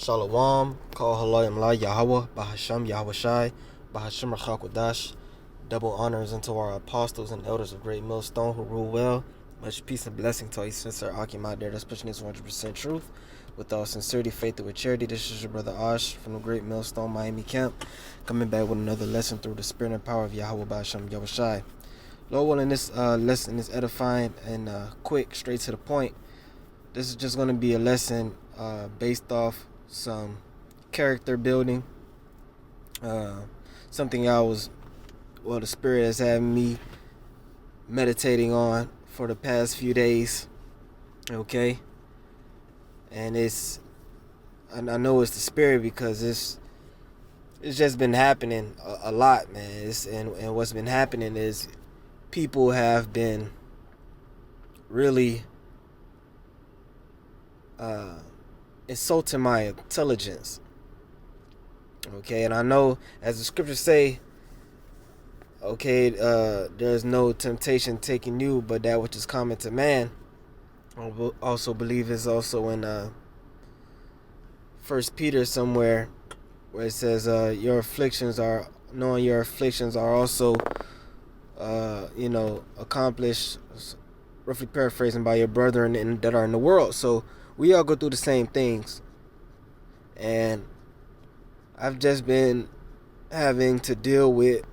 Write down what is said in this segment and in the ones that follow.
Shalom, Kal Halayim La Yahweh, Bahasham Yahweh Shai, Bahasham Rachakodash. Double honors unto our apostles and elders of Great Millstone who rule well. Much peace and blessing to all you sincere Akim out there that's pushing this 100% truth. With all sincerity, faith, and with charity, this is your brother Ash from the Great Millstone Miami Camp, coming back with another lesson through the spirit and power of Yahweh Bahasham Yahweh Shai. Lord willing, this lesson is edifying and quick, straight to the point. This is just going to be a lesson based off some character building, something the Spirit has had me meditating on for the past few days, okay? And I know it's the Spirit because it's just been happening a lot, man. And what's been happening is people have been really insulting my intelligence, okay? And I know, as the scriptures say, okay, there's no temptation taking you but that which is common to man. I also believe it's also in First Peter somewhere where it says your afflictions are also accomplished, roughly paraphrasing, by your brethren that are in the world. So we all go through the same things, and I've just been having to deal with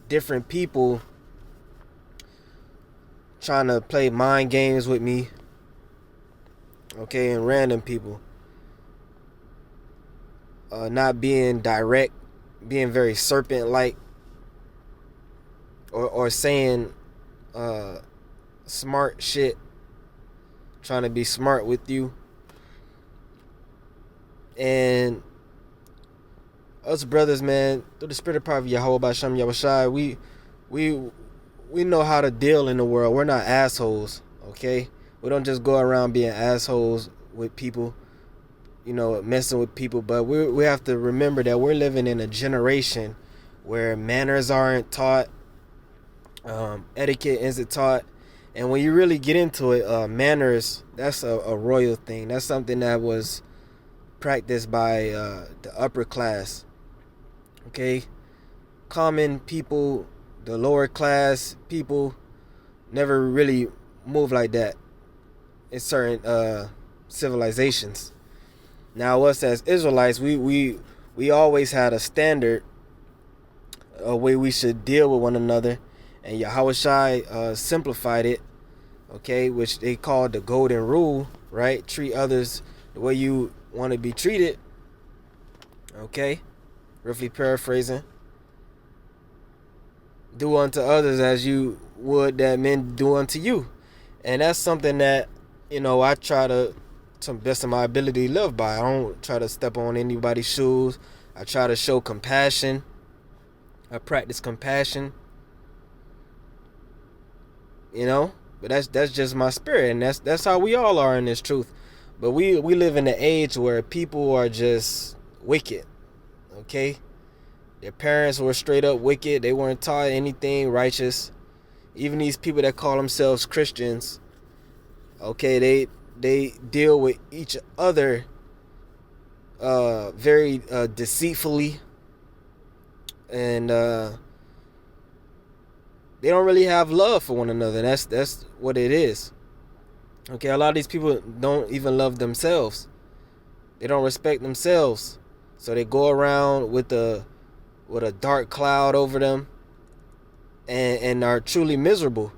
different people trying to play mind games with me, okay, and random people not being direct, being very serpent-like, or saying smart shit, trying to be smart with you. And us brothers, man, through the spirit of power of Yahweh Basham Yahushai, we know how to deal in the world. We're not assholes, okay? We don't just go around being assholes with people, messing with people. But we have to remember that we're living in a generation where manners aren't taught, etiquette isn't taught. And when you really get into it, manners, that's a royal thing. That's something that was practiced by the upper class, okay? Common people, the lower class people, never really move like that in certain civilizations. Now, us as Israelites, we always had a standard, a way we should deal with one another. And Yahweh Shai simplified it, okay, which they called the golden rule, right? Treat others the way you want to be treated, okay? Roughly paraphrasing. Do unto others as you would that men do unto you. And that's something that, I try to the best of my ability, live by. I don't try to step on anybody's shoes. I try to show compassion. I practice compassion. But that's just my spirit, and that's how we all are in this truth. But we live in an age where people are just wicked, okay? Their parents were straight up wicked. They weren't taught anything righteous. Even these people that call themselves Christians, okay, they deal with each other very deceitfully, and they don't really have love for one another. That's what it is. Okay, a lot of these people don't even love themselves. They don't respect themselves. So they go around with a dark cloud over them and are truly miserable.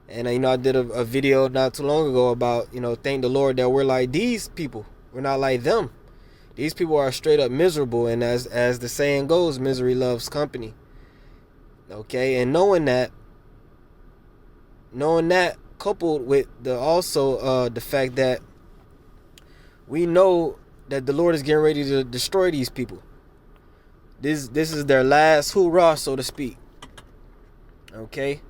And I did a video not too long ago about, thank the Lord that we're like these people. We're not like them. These people are straight up miserable, and as the saying goes, misery loves company. Okay, and knowing that coupled with the fact that we know that the Lord is getting ready to destroy these people. This is their last hoorah, so to speak. Okay,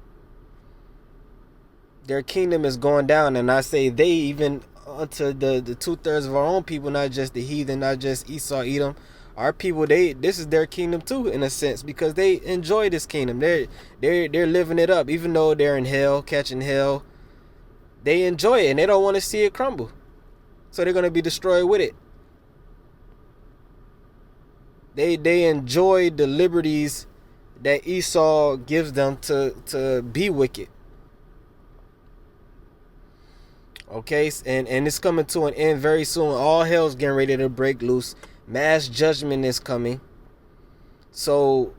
their kingdom is going down, and I say they, even unto the 2/3 of our own people, not just the heathen, not just Esau, Edom. Our people, this is their kingdom too, in a sense, because they enjoy this kingdom. They're living it up, even though they're in hell, catching hell. They enjoy it, and they don't want to see it crumble. So they're going to be destroyed with it. They enjoy the liberties that Esau gives them to be wicked. Okay, and it's coming to an end very soon. All hell's getting ready to break loose. Mass judgment is coming. So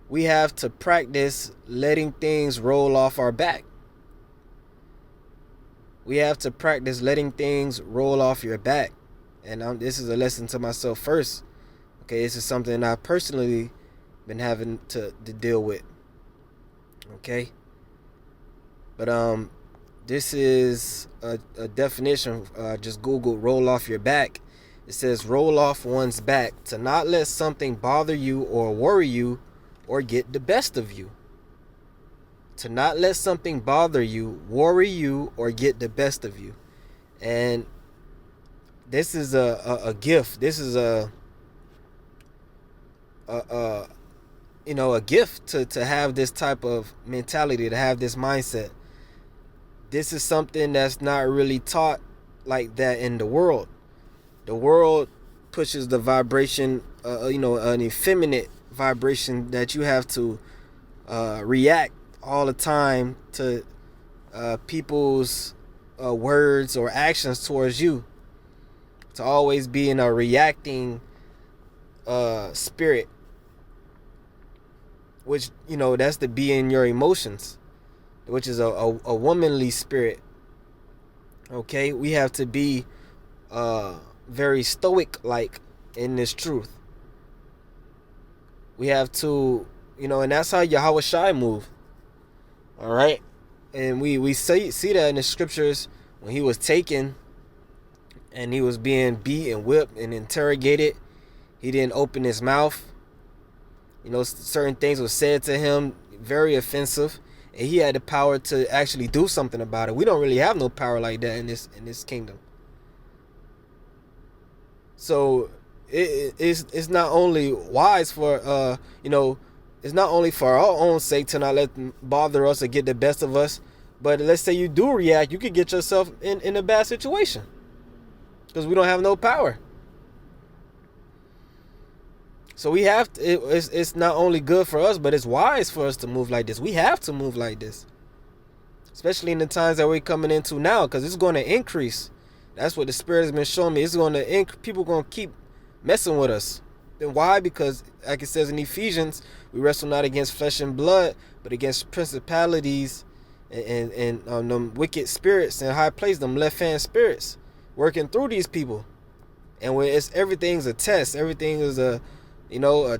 we have to practice letting things roll off our back. We have to practice letting things roll off your back. And this is a lesson to myself first. Okay, this is something I personally been having to deal with. Okay, but this is a definition. Just Google roll off your back. It says roll off one's back, to not let something bother you or worry you or get the best of you. To not let something bother you, worry you, or get the best of you. And this is a gift. This is a gift to have this type of mentality, to have this mindset. This is something that's not really taught like that in the world. The world pushes the vibration, an effeminate vibration that you have to react all the time to people's words or actions towards you. To always be in a reacting spirit, which, that's to be in your emotions, which is a womanly spirit. Okay, we have to be very stoic like in this truth. We have to, and that's how Yahweh Shai move. All right, and we see that in the scriptures when he was taken and he was being beat and whipped and interrogated. He didn't open his mouth. Certain things were said to him, very offensive, and he had the power to actually do something about it. We don't really have no power like that in this kingdom. So it's not only wise for it's not only for our own sake to not let them bother us or get the best of us, but let's say you do react, you could get yourself in a bad situation because we don't have no power. So we have to, it's not only good for us, but it's wise for us to move like this. We have to move like this, especially in the times that we're coming into now, because it's going to increase. That's what the Spirit has been showing me. It's going to people going to keep messing with us. Then why? Because like it says in Ephesians, we wrestle not against flesh and blood, but against principalities and them wicked spirits in high place, them left-hand spirits working through these people. And when everything's a test, everything is a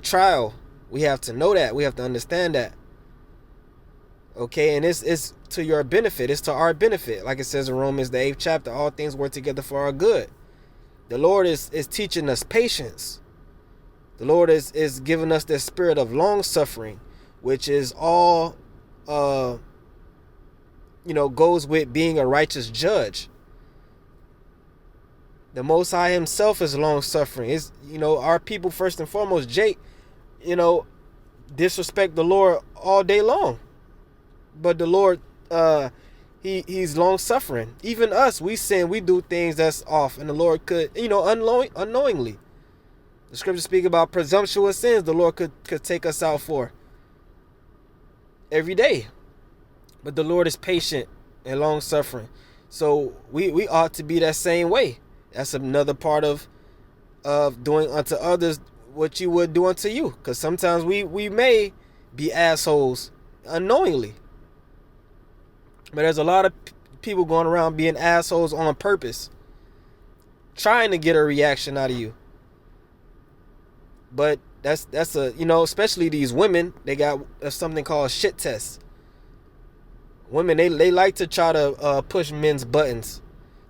trial. We have to know that. We have to understand that. Okay, and it's to your benefit. It's to our benefit. Like it says in Romans, the 8th chapter, all things work together for our good. The Lord is teaching us patience. The Lord is giving us the spirit of long suffering, which is all goes with being a righteous judge. The Most High himself is long suffering. Is our people first and foremost, Jake, disrespect the Lord all day long. But the Lord, he's long suffering. Even us, we sin, we do things that's off, and the Lord could, unknowingly. The scriptures speak about presumptuous sins the Lord could take us out for every day. But the Lord is patient and long suffering. So we ought to be that same way. That's another part of doing unto others what you would do unto you. Because sometimes we may be assholes unknowingly. But there's a lot of people going around being assholes on purpose, trying to get a reaction out of you. But that's especially these women, they got something called shit tests. Women, they like to try to push men's buttons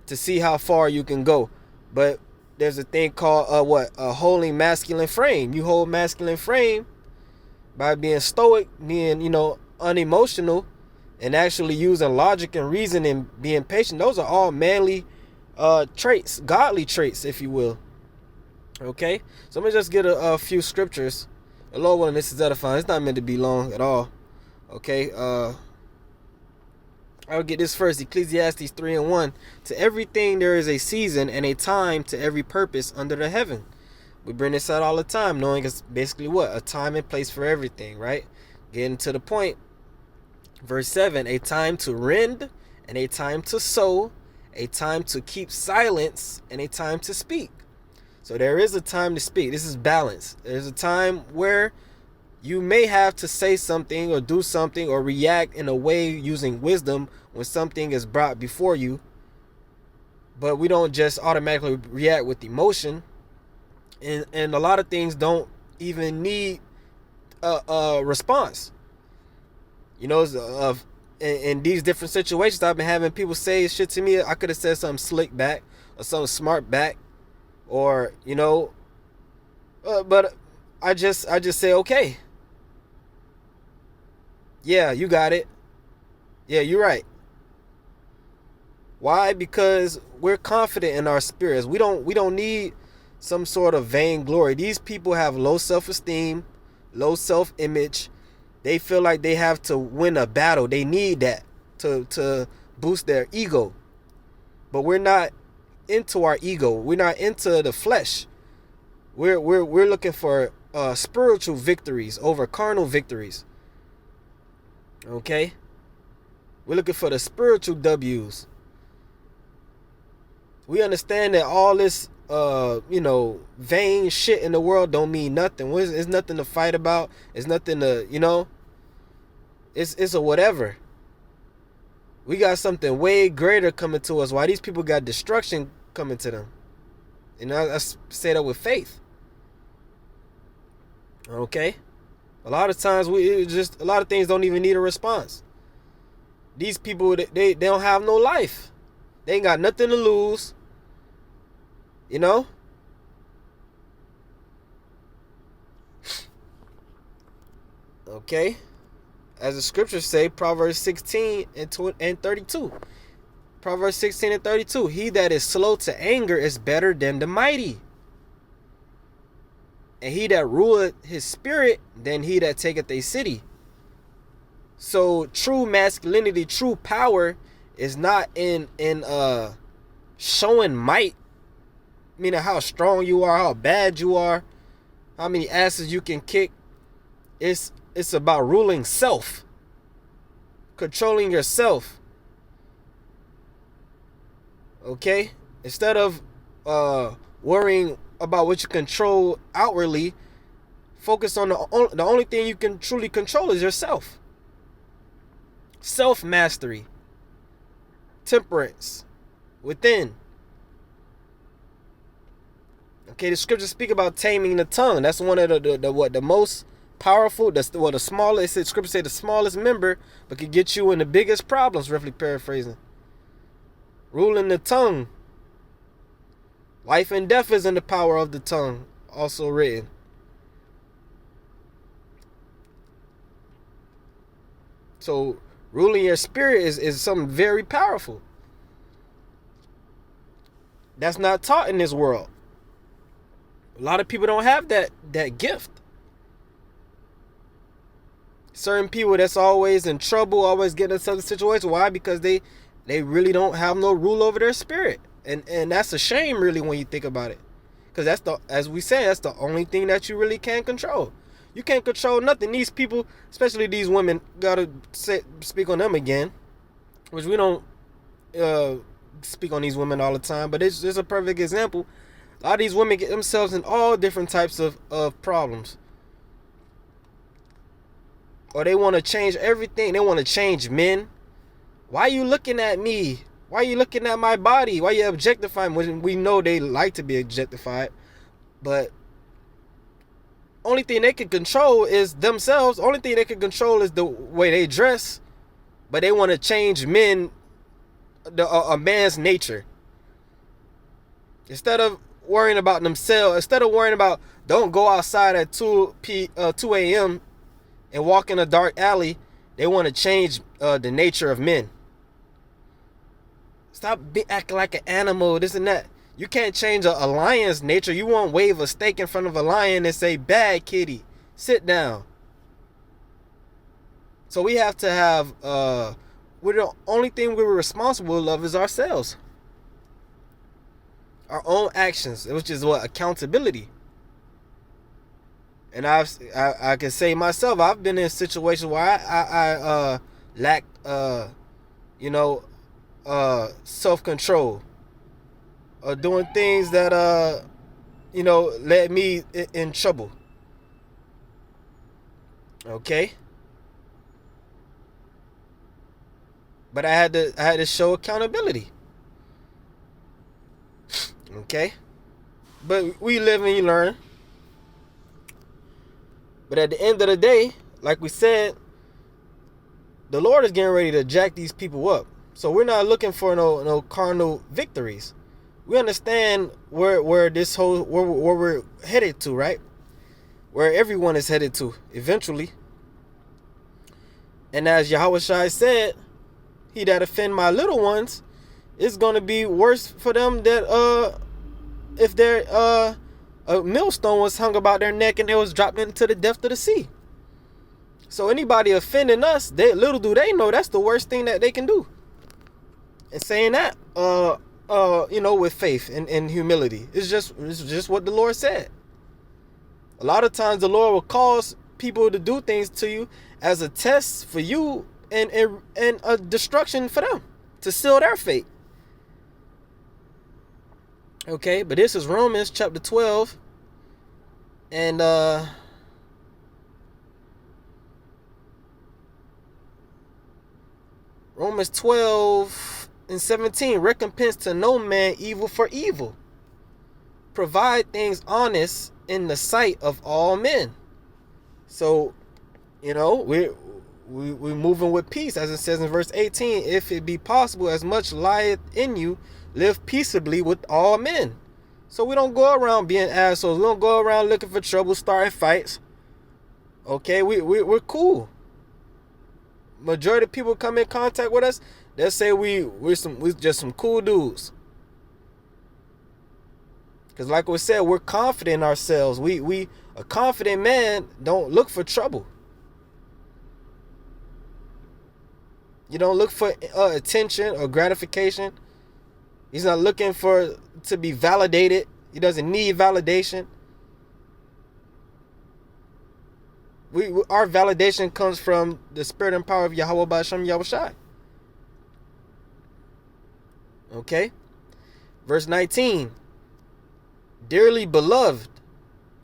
to see how far you can go. But there's a thing called a holding masculine frame. You hold masculine frame by being stoic, being unemotional, and actually using logic and reason and being patient. Those are all manly traits, godly traits, if you will. Okay, so let me just get a few scriptures. The Lord willing, this is edifying. It's not meant to be long at all. Okay, I'll get this first. Ecclesiastes 3:1. To everything there is a season and a time to every purpose under the heaven. We bring this out all the time, knowing it's basically what? A time and place for everything, right? Getting to the point. Verse 7, a time to rend and a time to sow, a time to keep silence and a time to speak. So there is a time to speak. This is balance. There's a time where you may have to say something or do something or react in a way using wisdom when something is brought before you. But we don't just automatically react with emotion. And a lot of things don't even need a response. You know, in these different situations, I've been having people say shit to me. I could have said something slick back or something smart back, or you know, but I just say okay. Yeah, you got it. Yeah, you're right. Why? Because we're confident in our spirits. We don't need some sort of vainglory. These people have low self-esteem, low self-image. They feel like they have to win a battle. They need that to boost their ego. But we're not into our ego. We're not into the flesh. We're looking for spiritual victories over carnal victories. Okay? We're looking for the spiritual W's. We understand that all this vain shit in the world don't mean nothing. It's nothing to fight about. It's nothing to, it's a whatever. We got something way greater coming to us. Why these people got destruction coming to them? And I say that with faith. Okay? A lot of times a lot of things don't even need a response. These people, they don't have no life. They ain't got nothing to lose. You know? Okay? As the scriptures say, Proverbs 16 and 32. Proverbs 16 and 32. He that is slow to anger is better than the mighty. And he that ruleth his spirit than he that taketh a city. So true masculinity, true power is not in showing might, meaning how strong you are, how bad you are, how many asses you can kick. It's about ruling self, controlling yourself. Okay? Instead of worrying about what you control outwardly, focus on the only thing you can truly control is yourself. Self-mastery, temperance within. Okay, the scriptures speak about taming the tongue. That's one of the most powerful, the smallest. The scripture say the smallest member, but could get you in the biggest problems. Roughly paraphrasing. Ruling the tongue. Life and death is in the power of the tongue. Also written. So ruling your spirit is something very powerful. That's not taught in this world. A lot of people don't have that gift. Certain people that's always in trouble, always getting in some situation. Why? Because they really don't have no rule over their spirit. And that's a shame, really, when you think about it. Because as we say, that's the only thing that you really can control. You can't control nothing. These people, especially these women, gotta speak on them again. Which we don't speak on these women all the time. But it's a perfect example. A lot of these women get themselves in all different types of problems. Or they want to change everything. They want to change men. Why are you looking at me? Why are you looking at my body? Why are you objectifying when we know they like to be objectified? But only thing they can control is themselves. Only thing they can control is the way they dress. But they want to change men, a man's nature. Instead of worrying about themselves, instead of worrying about don't go outside at 2 a.m. and walk in a dark alley, they want to change the nature of men. Stop acting like an animal, this and that. You can't change a lion's nature. You won't wave a steak in front of a lion and say, bad kitty, sit down. So we have to have, we're the only thing we're responsible of is ourselves. Our own actions, which is what? Accountability. And I can say myself, I've been in situations where I lack you know self control, or doing things that led me in trouble. Okay, but I had to show accountability. Okay, but we live and you learn. But at the end of the day, like we said, the Lord is getting ready to jack these people up. So we're not looking for no carnal victories. We understand where we're headed to, right? Where everyone is headed to eventually. And as Yahushua said, he that offend my little ones, it's gonna be worse for them that if their a millstone was hung about their neck and it was dropped into the depth of the sea. So anybody offending us, little do they know that's the worst thing that they can do. And saying that, with faith and humility, it's just what the Lord said. A lot of times the Lord will cause people to do things to you as a test for you and a destruction for them, to seal their fate. Okay, but this is Romans chapter 12, and Romans 12 and 17, recompense to no man evil for evil. Provide things honest in the sight of all men. So, we're moving with peace, as it says in verse 18. If it be possible, as much lieth in you, live peaceably with all men. So we don't go around being assholes. We don't go around looking for trouble, starting fights. Okay, we're cool. Majority of people come in contact with us, they'll say we're just some cool dudes. Because like we said, we're confident in ourselves. We a confident man don't look for trouble. You don't look for attention or gratification. He's not looking to be validated. He doesn't need validation. Our validation comes from the spirit and power of Yahweh Ba'Shem Yahushai. Okay? Verse 19. Dearly beloved,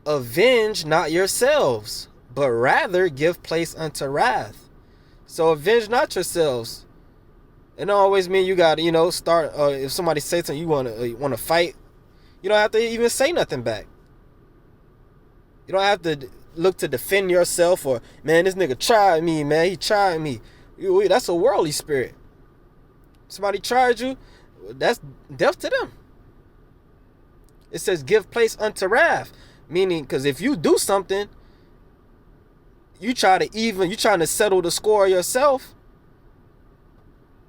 avenge not yourselves, but rather give place unto wrath. So avenge not yourselves. It don't always mean you gotta, start. If somebody says something, you wanna fight. You don't have to even say nothing back. You don't have to look to defend yourself, or, man, this nigga tried me, man. He tried me. That's a worldly spirit. Somebody tried you, that's death to them. It says give place unto wrath, meaning, because if you do something, you trying to settle the score yourself.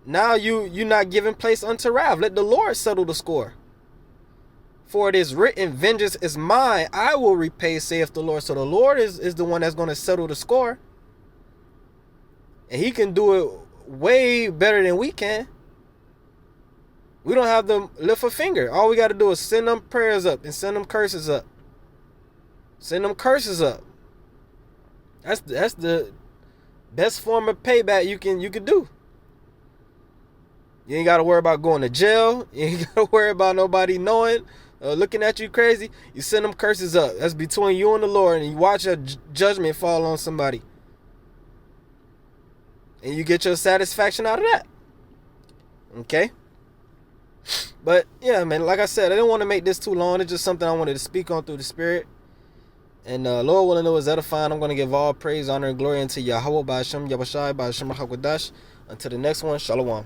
Now you're not giving place unto wrath. Let the Lord settle the score. For it is written, vengeance is mine, I will repay, saith the Lord. So the Lord is the one that's going to settle the score. And he can do it way better than we can. We don't have to lift a finger. All we got to do is send them prayers up and send them curses up. Send them curses up. That's the best form of payback you can do. You ain't got to worry about going to jail. You ain't got to worry about nobody knowing, looking at you crazy. You send them curses up. That's between you and the Lord, and you watch a judgment fall on somebody. And you get your satisfaction out of that. Okay? But, yeah, man, like I said, I didn't want to make this too long. It's just something I wanted to speak on through the Spirit. And Lord willing, it was edifying. I'm going to give all praise, honor, and glory unto Yahweh, Ba'Shem, Yahushai, Ba'Shem, HaKadosh. Until the next one, Shalom.